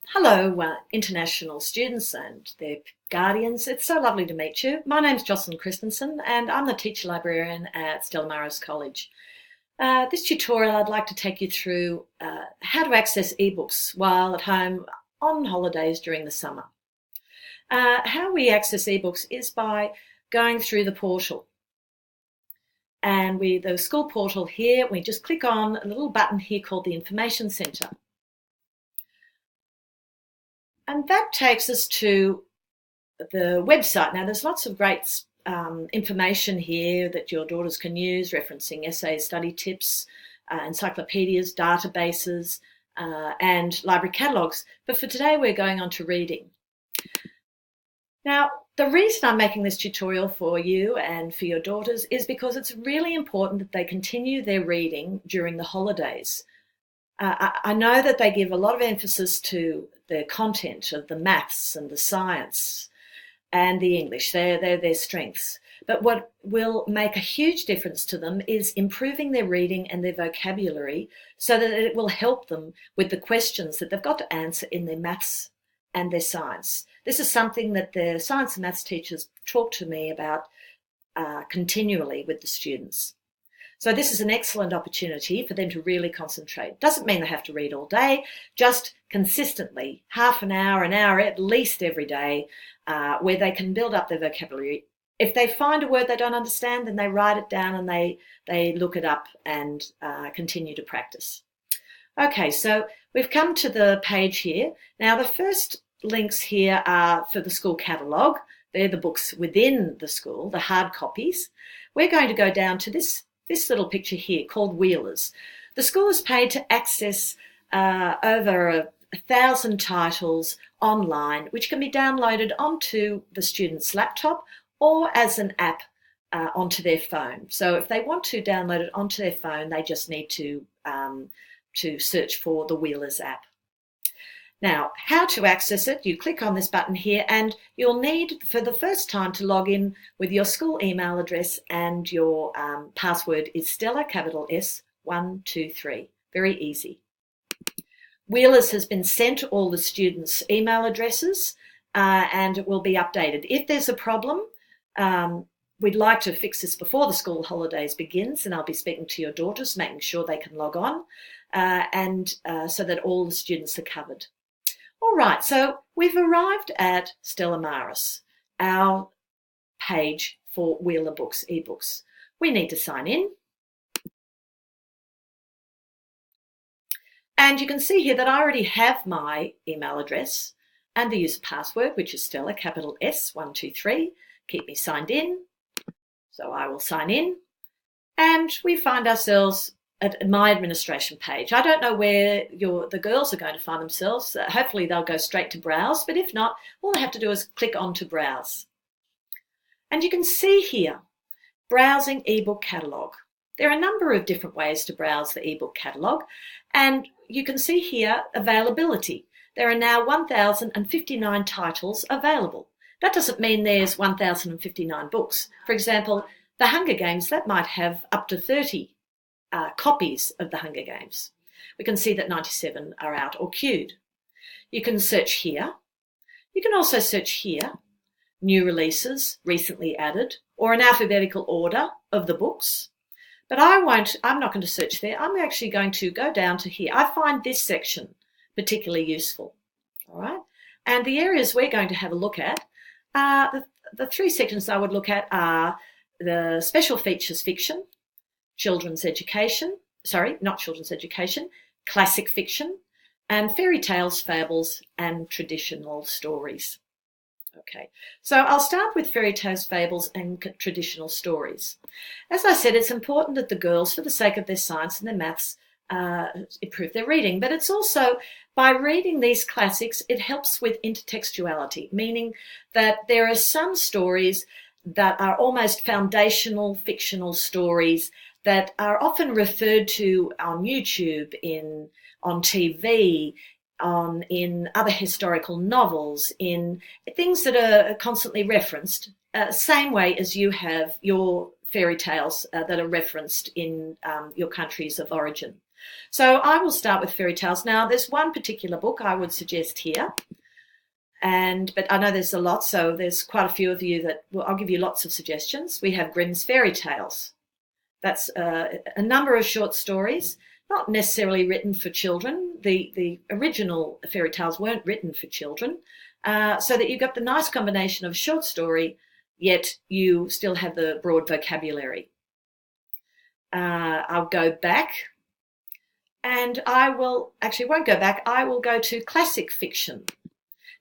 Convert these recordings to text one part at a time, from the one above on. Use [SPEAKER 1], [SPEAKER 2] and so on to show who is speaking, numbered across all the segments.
[SPEAKER 1] Hello, international students and their guardians. It's so lovely to meet you. My name's Jocelyn Christensen and I'm the teacher librarian at Stella Maris College. This tutorial I'd like to take you through how to access ebooks while at home on holidays during the summer. How we access ebooks is by going through the portal. And the school portal here, we just click on a little button here called the Information Centre. And that takes us to the website. Now, there's lots of great information here that your daughters can use, referencing essays, study tips, encyclopedias, databases, and library catalogues. But for today, we're going on to reading. Now, the reason I'm making this tutorial for you and for your daughters is because it's really important that they continue their reading during the holidays. I know that they give a lot of emphasis to the content of the maths and the science and the English. They're their strengths. But what will make a huge difference to them is improving their reading and their vocabulary so that it will help them with the questions that they've got to answer in their maths and their science. This is something that the science and maths teachers talk to me about continually with the students. So this is an excellent opportunity for them to really concentrate. Doesn't mean they have to read all day, just consistently, half an hour at least every day, where they can build up their vocabulary. If they find a word they don't understand, then they write it down and they look it up and continue to practice. Okay, so we've come to the page here. Now, the first links here are for the school catalogue. They're the books within the school, the hard copies. We're going to go down to this little picture here called Wheelers. The school is paid to access over 1,000 titles online, which can be downloaded onto the student's laptop or as an app onto their phone. So if they want to download it onto their phone, they just need to search for the Wheelers app. Now, how to access it, you click on this button here and you'll need, for the first time, to log in with your school email address and your password is Stella, capital S, 123. Very easy. Wheelers has been sent all the students' email addresses and it will be updated. If there's a problem, we'd like to fix this before the school holidays begins, and I'll be speaking to your daughters, making sure they can log on so that all the students are covered. All right, so we've arrived at Stella Maris, our page for Wheeler Books ebooks. We need to sign in. And you can see here that I already have my email address and the user password, which is Stella, capital S, 123. Keep me signed in. So I will sign in. And we find ourselves at my administration page. I don't know where the girls are going to find themselves. Hopefully they'll go straight to browse, but if not, all they have to do is click on to browse. And you can see here, browsing ebook catalogue. There are a number of different ways to browse the ebook catalogue, and you can see here availability. There are now 1,059 titles available. That doesn't mean there's 1,059 books. For example, The Hunger Games, that might have up to 30 copies of The Hunger Games. We can see that 97 are out or queued. You can search here. You can also search here, new releases, recently added, or an alphabetical order of the books. But I'm not going to search there. I'm actually going to go down to here. I find this section particularly useful. All right. And the areas we're going to have a look at, the three sections I would look at are the special features fiction, children's education, classic fiction, and fairy tales, fables, and traditional stories. Okay, so I'll start with fairy tales, fables, and traditional stories. As I said, it's important that the girls, for the sake of their science and their maths, improve their reading, but it's also, by reading these classics, it helps with intertextuality, meaning that there are some stories that are almost foundational fictional stories that are often referred to on YouTube, on TV, in other historical novels, in things that are constantly referenced, same way as you have your fairy tales that are referenced in your countries of origin. So I will start with fairy tales. Now, there's one particular book I would suggest here, but I know there's a lot, so there's quite a few of you that I'll give you lots of suggestions. We have Grimm's Fairy Tales. That's a number of short stories, not necessarily written for children. The original fairy tales weren't written for children, so that you've got the nice combination of short story, yet you still have the broad vocabulary. I'll go back, and I will actually won't go back. I will go to classic fiction.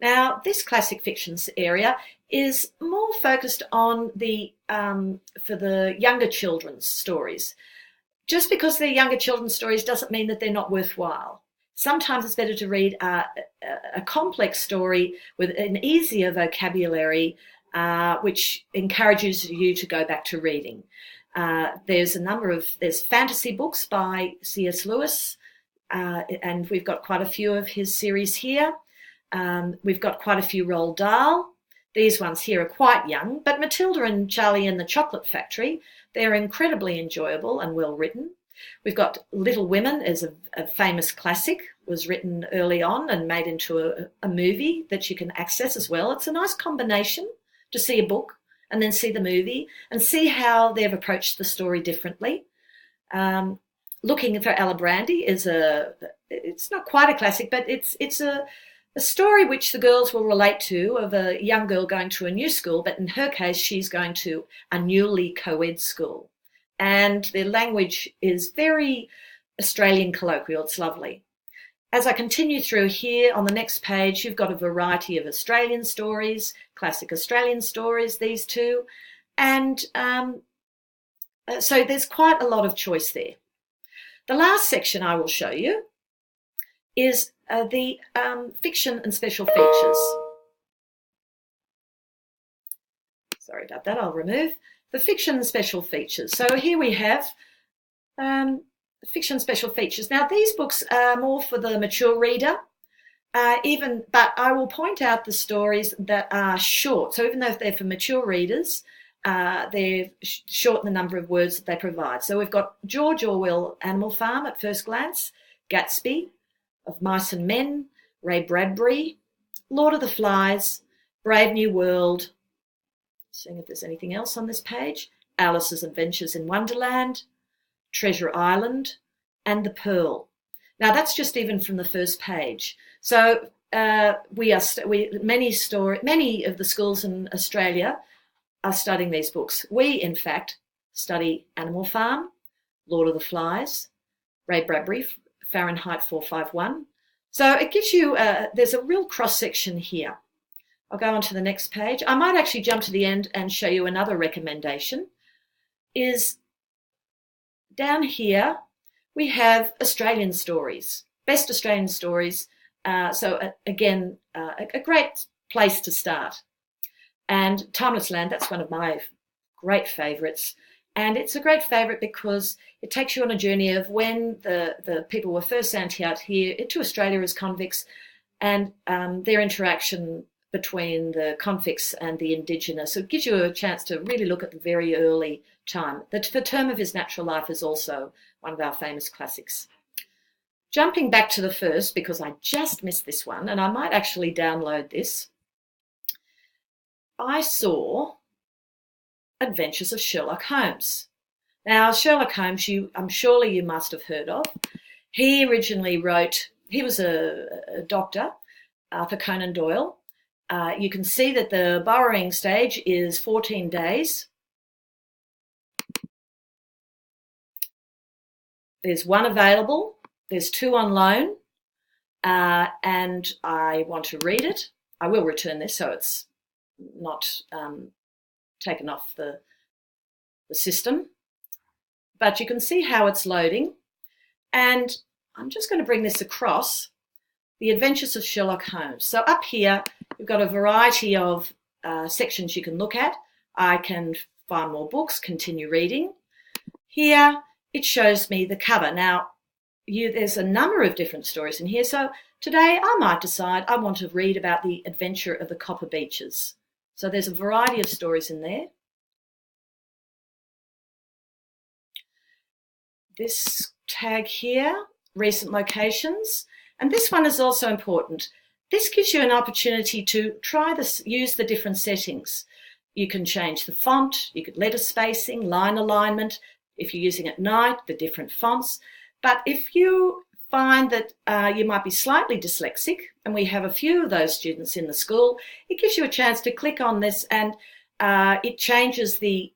[SPEAKER 1] Now, this classic fictions area is more focused on for the younger children's stories. Just because they're younger children's stories doesn't mean that they're not worthwhile. Sometimes it's better to read a complex story with an easier vocabulary, which encourages you to go back to reading. There's fantasy books by C.S. Lewis, and we've got quite a few of his series here. We've got quite a few Roald Dahl. These ones here are quite young, but Matilda and Charlie and the Chocolate Factory, they're incredibly enjoyable and well written. We've got Little Women as a famous classic, was written early on and made into a movie that you can access as well. It's a nice combination to see a book and then see the movie and see how they've approached the story differently. Looking for Alibrandi it's not quite a classic, but it's a story which the girls will relate to, of a young girl going to a new school, but in her case, she's going to a newly co-ed school. And the language is very Australian colloquial. It's lovely. As I continue through here on the next page, you've got a variety of Australian stories, classic Australian stories, these two. And so there's quite a lot of choice there. The last section I will show you is the fiction and special features. Sorry about that, I'll remove. The fiction and special features. So here we have fiction special features. Now these books are more for the mature reader, but I will point out the stories that are short. So even though they're for mature readers, they're short in the number of words that they provide. So we've got George Orwell, Animal Farm at first glance, Gatsby, Of Mice and Men, Ray Bradbury, Lord of the Flies, Brave New World, seeing if there's anything else on this page, Alice's Adventures in Wonderland, Treasure Island, and The Pearl. Now that's just even from the first page. So many of the schools in Australia are studying these books. We, in fact, study Animal Farm, Lord of the Flies, Ray Bradbury, Fahrenheit 451. So it gives you, there's a real cross-section here. I'll go on to the next page. I might actually jump to the end and show you another recommendation. Is down here, we have Australian stories, best Australian stories. Again, a great place to start. And Timeless Land, that's one of my great favourites. And it's a great favourite because it takes you on a journey of when the people were first sent out here to Australia as convicts, and their interaction between the convicts and the Indigenous. So it gives you a chance to really look at the very early time. The Term of His Natural Life is also one of our famous classics. Jumping back to the first, because I just missed this one, and I might actually download this, I saw Adventures of Sherlock Holmes. Now, Sherlock Holmes, surely you must have heard of. He originally wrote, he was a doctor, Arthur Conan Doyle. You can see that the borrowing stage is 14 days. There's one available. There's two on loan. And I want to read it. I will return this so it's not taken off the system. But you can see how it's loading. And I'm just going to bring this across. The Adventures of Sherlock Holmes. So up here, you've got a variety of sections you can look at. I can find more books, continue reading. Here, it shows me the cover. Now, there's a number of different stories in here. So today, I might decide I want to read about the adventure of the Copper Beeches. So there's a variety of stories in there. This tag here, recent locations, and this one is also important. This gives you an opportunity to try this, use the different settings. You can change the font, you could letter spacing, line alignment, if you're using at night, the different fonts. But if you find that you might be slightly dyslexic, and we have a few of those students in the school, it gives you a chance to click on this and it changes the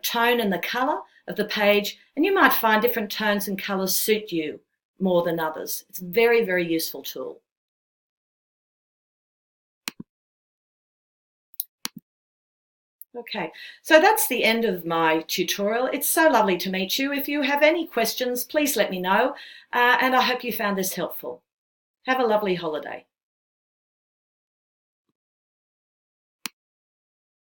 [SPEAKER 1] tone and the colour of the page, and you might find different tones and colours suit you more than others. It's a very, very useful tool. Okay, so that's the end of my tutorial. It's so lovely to meet you. If you have any questions, please let me know, and I hope you found this helpful. Have a lovely holiday.